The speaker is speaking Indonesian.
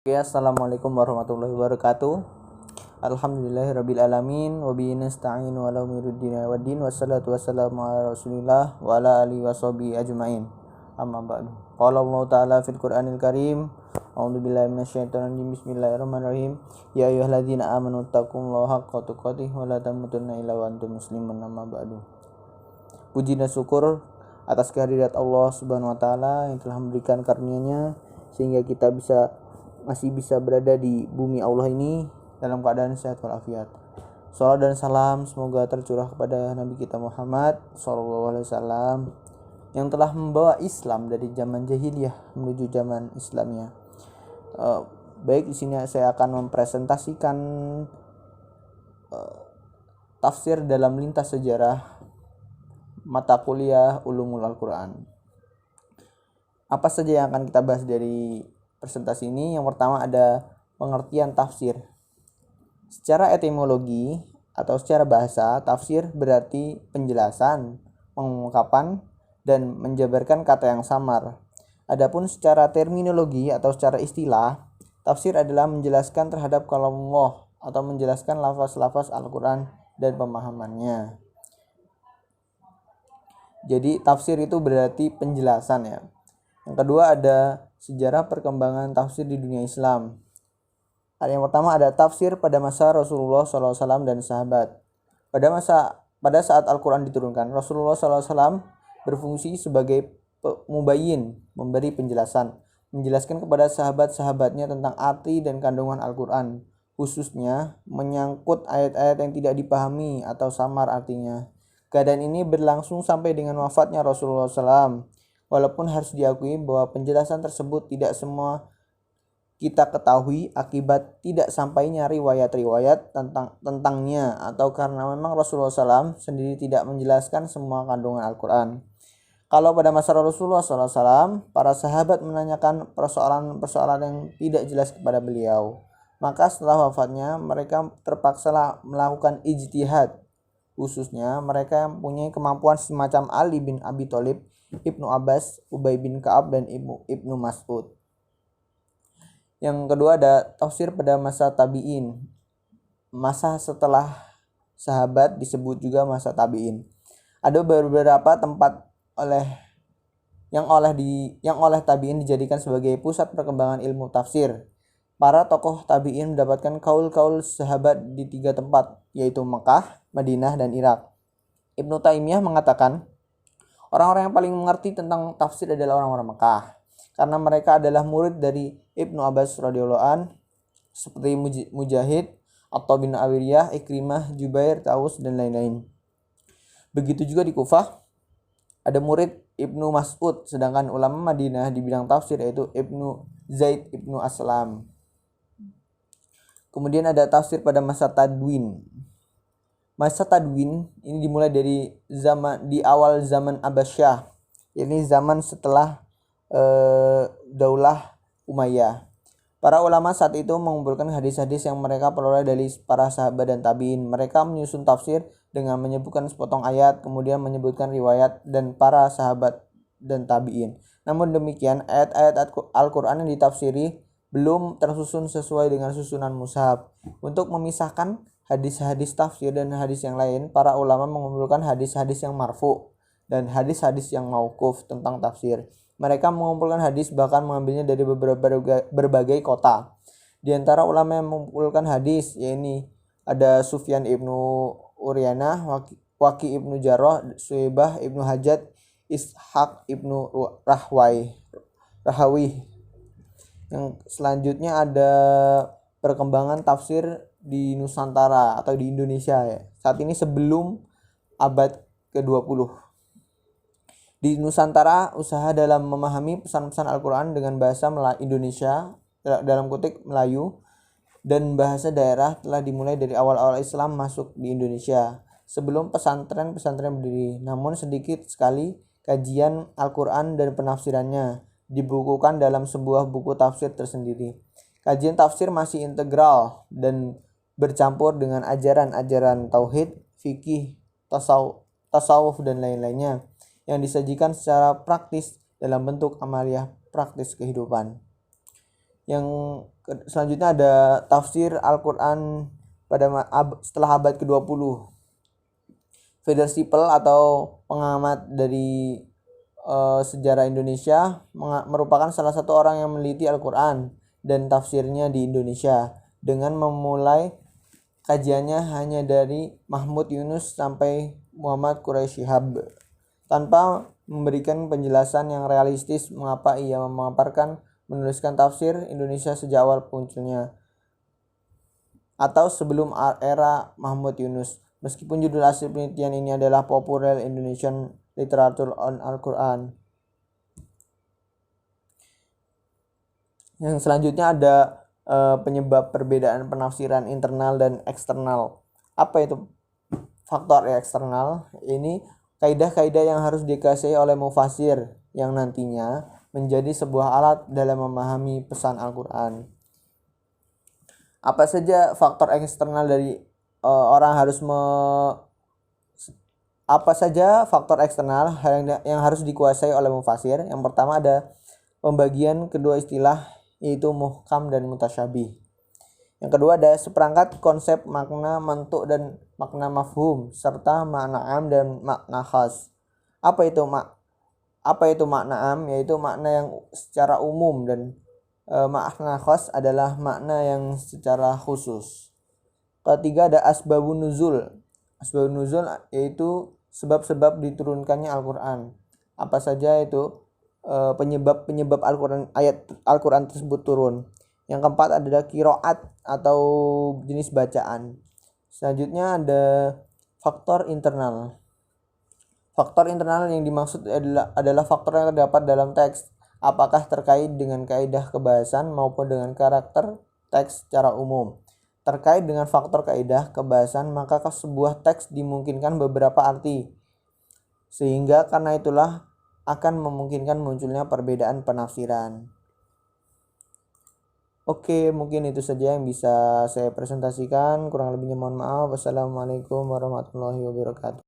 Oke, assalamualaikum warahmatullahi wabarakatuh. Alhamdulillahirabbil alamin wa bihi nasta'inu ala umurid waddin wassalatu wassalamu ala Rasulillah wa ala alihi washabihi ajmain. Amma ba'du. Qala Allah Ta'ala fil Qur'anil Karim. A'udzu billahi minasyaitonir rajim. Bismillahirrahmanirrahim. Ya ayyuhalladzina amanu taqullaha haqqa tuqatih wa la tamutunna illa wa antum muslimun. Amma ba'du. Puji dan syukur atas kehadirat Allah Subhanahu wa taala yang telah memberikan karunia-Nya sehingga kita masih bisa berada di bumi Allah ini dalam keadaan sehat walafiat. Salawat dan salam semoga tercurah kepada Nabi kita Muhammad SAW yang telah membawa Islam dari zaman jahiliyah menuju zaman Islamnya. Baik, di sini saya akan mempresentasikan tafsir dalam lintas sejarah mata kuliah Ulumul Al-Quran. Apa saja yang akan kita bahas dari presentasi ini? Yang pertama ada pengertian tafsir. Secara etimologi atau secara bahasa, tafsir berarti penjelasan, pengungkapan, dan menjabarkan kata yang samar. Adapun secara terminologi atau secara istilah, tafsir adalah menjelaskan terhadap kalam Allah atau menjelaskan lafaz-lafaz Al-Quran dan pemahamannya. Jadi tafsir itu berarti penjelasan ya. Yang kedua ada sejarah perkembangan tafsir di dunia Islam. Yang pertama ada tafsir pada masa Rasulullah SAW dan sahabat. Pada saat Al-Quran diturunkan, Rasulullah SAW berfungsi sebagai mubayyin, memberi penjelasan, menjelaskan kepada sahabat-sahabatnya tentang arti dan kandungan Al-Quran, khususnya menyangkut ayat-ayat yang tidak dipahami atau samar artinya. Keadaan ini berlangsung sampai dengan wafatnya Rasulullah SAW. Walaupun harus diakui bahwa penjelasan tersebut tidak semua kita ketahui akibat tidak sampainya riwayat-riwayat tentangnya atau karena memang Rasulullah SAW sendiri tidak menjelaskan semua kandungan Al-Quran. Kalau pada masa Rasulullah SAW, para sahabat menanyakan persoalan-persoalan yang tidak jelas kepada beliau. Maka setelah wafatnya mereka terpaksa melakukan ijtihad. Khususnya mereka yang mempunyai kemampuan semacam Ali bin Abi Thalib, Ibnu Abbas, Ubay bin Ka'ab, dan Ibnu Mas'ud. Yang kedua ada tafsir pada masa tabi'in. Masa setelah sahabat disebut juga masa tabi'in. Ada beberapa tempat yang oleh tabi'in dijadikan sebagai pusat perkembangan ilmu tafsir. Para tokoh tabi'in mendapatkan kaul-kaul sahabat di 3 tempat, yaitu Mekah, Madinah, dan Irak. Ibnu Taimiyah mengatakan, orang-orang yang paling mengerti tentang tafsir adalah orang-orang Mekah, karena mereka adalah murid dari Ibnu Abbas radhiyallahu an, seperti Mujahid, Atha bin Awiriyah, Ikrimah, Jubair, Taus, dan lain-lain. Begitu juga di Kufah, ada murid Ibnu Mas'ud, sedangkan ulama Madinah di bidang tafsir yaitu Ibnu Zaid Ibnu Aslam. Kemudian ada tafsir pada masa Tadwin. Masa Tadwin ini dimulai dari di awal zaman Abbasiyah, yakni zaman setelah Daulah Umayyah. Para ulama saat itu mengumpulkan hadis-hadis yang mereka peroleh dari para sahabat dan tabi'in. Mereka menyusun tafsir dengan menyebutkan sepotong ayat, kemudian menyebutkan riwayat dan para sahabat dan tabi'in. Namun demikian, ayat-ayat Al-Quran yang ditafsiri belum tersusun sesuai dengan susunan mushaf. Untuk memisahkan hadis-hadis tafsir dan hadis yang lain, para ulama mengumpulkan hadis-hadis yang marfu dan hadis-hadis yang mauquf tentang tafsir. Mereka mengumpulkan hadis bahkan mengambilnya dari berbagai kota. Di antara ulama yang mengumpulkan hadis yaitu ada Sufyan ibnu Uryanah, Waqi ibnu Jarrah, Su'aibah ibnu Hajjaj, Ishaq ibnu Rahawi. Yang selanjutnya ada perkembangan tafsir di Nusantara atau di Indonesia ya. Saat ini sebelum abad ke-20. Di Nusantara, usaha dalam memahami pesan-pesan Al-Quran dengan bahasa Indonesia, dalam kutip Melayu, dan bahasa daerah telah dimulai dari awal-awal Islam masuk di Indonesia. Sebelum pesantren berdiri, namun sedikit sekali kajian Al-Quran dan penafsirannya dibukukan dalam sebuah buku tafsir tersendiri. Kajian tafsir masih integral dan bercampur dengan ajaran-ajaran tauhid, fikih, tasawuf, dan lain-lainnya yang disajikan secara praktis dalam bentuk amaliyah praktis kehidupan. Yang Selanjutnya ada tafsir Al-Quran setelah abad ke-20. Feder Sipel atau pengamat dari sejarah Indonesia merupakan salah satu orang yang meneliti Al-Quran dan tafsirnya di Indonesia dengan memulai kajiannya hanya dari Mahmud Yunus sampai Muhammad Quraisy Shihab tanpa memberikan penjelasan yang realistis mengapa ia menuliskan tafsir Indonesia sejak awal munculnya atau sebelum era Mahmud Yunus. Meskipun judul asli penelitian ini adalah Popular Indonesian Literature on Al-Quran. Yang selanjutnya ada penyebab perbedaan penafsiran internal dan eksternal. Apa itu faktor eksternal? Ini kaidah-kaidah yang harus dikuasai oleh mufasir yang nantinya menjadi sebuah alat dalam memahami pesan Al-Quran. Apa saja faktor eksternal dari apa saja faktor eksternal yang harus dikuasai oleh mufasir? Yang pertama ada pembagian kedua istilah, yaitu muhkam dan mutasyabih. Yang kedua ada seperangkat konsep makna mantuk dan makna mafhum serta makna am dan makna khas. Apa itu makna am? Yaitu makna yang secara umum, dan makna khas adalah makna yang secara khusus. Ketiga ada asbabun nuzul. Asbabun nuzul yaitu sebab-sebab diturunkannya Al-Quran. Apa saja itu penyebab Al-Quran, ayat Al-Quran tersebut turun. Yang keempat adalah qiraat atau jenis bacaan. Selanjutnya ada faktor internal. Faktor internal yang dimaksud adalah faktor yang terdapat dalam teks, apakah terkait dengan kaidah kebahasan maupun dengan karakter teks secara umum. Terkait dengan faktor kaidah kebahasan, maka sebuah teks dimungkinkan beberapa arti, sehingga karena itulah akan memungkinkan munculnya perbedaan penafsiran. Oke, mungkin itu saja yang bisa saya presentasikan. Kurang lebihnya mohon maaf. Wassalamualaikum warahmatullahi wabarakatuh.